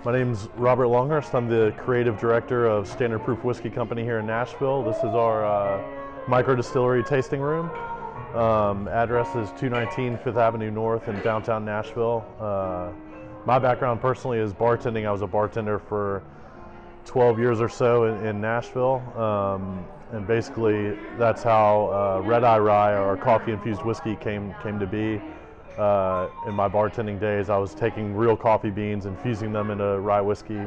My name's Robert Longhurst. I'm the creative director of Standard Proof Whiskey Company here in Nashville. This is our micro distillery tasting room. Address is 219 Fifth Avenue North in downtown Nashville. My background personally is bartending. I was a bartender for 12 years or so in Nashville. And basically that's how Red Eye Rye, our coffee infused whiskey, came to be. In my bartending days, I was taking real coffee beans, infusing them into rye whiskey,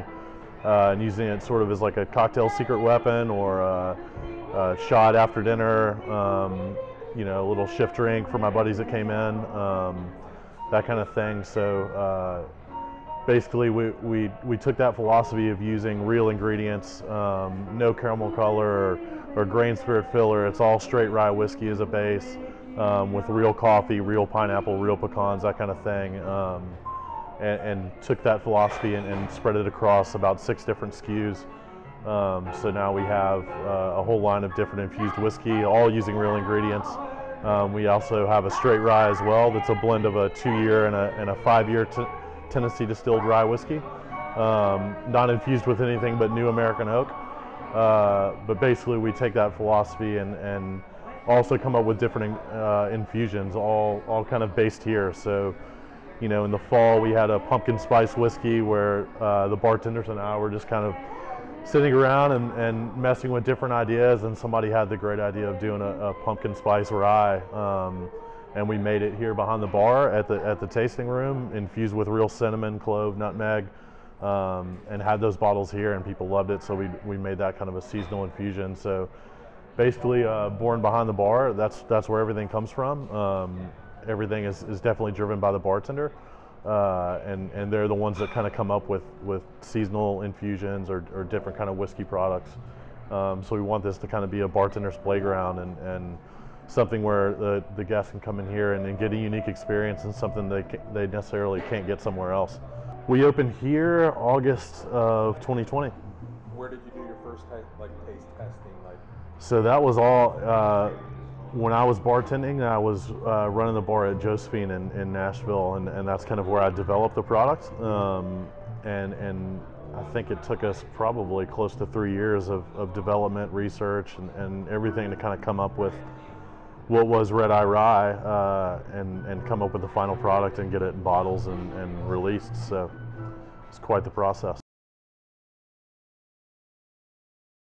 and using it sort of as like a cocktail secret weapon or a shot after dinner, a little shift drink for my buddies that came in, that kind of thing. So basically we took that philosophy of using real ingredients, no caramel color or grain spirit filler. It's all straight rye whiskey as a base. With real coffee, real pineapple, real pecans, that kind of thing, and took that philosophy and spread it across about 6 different SKUs. So now we have a whole line of different infused whiskey, all using real ingredients. We also have a straight rye as well that's a blend of a 2-year and a 5-year Tennessee distilled rye whiskey, not infused with anything but new American oak. But basically we take that philosophy and also come up with different infusions, all kind of based here. So, in the fall we had a pumpkin spice whiskey where the bartenders and I were just kind of sitting around and messing with different ideas, and somebody had the great idea of doing a pumpkin spice rye, and we made it here behind the bar at the tasting room, infused with real cinnamon, clove, nutmeg, and had those bottles here, and people loved it. So we made that kind of a seasonal infusion. So basically, born behind the bar, that's where everything comes from. Everything is definitely driven by the bartender, and they're the ones that kind of come up with seasonal infusions or different kind of whiskey products. So we want this to kind of be a bartender's playground and something where the guests can come in here and get a unique experience and something they necessarily can't get somewhere else. We opened here August of 2020. Where did you do your first taste testing? So that was all when I was bartending. I was running the bar at Josephine in Nashville, and that's kind of where I developed the product. And I think it took us probably close to 3 years of development, research, and everything to kind of come up with what was Red Eye Rye, and come up with the final product and get it in bottles and released. So it's quite the process.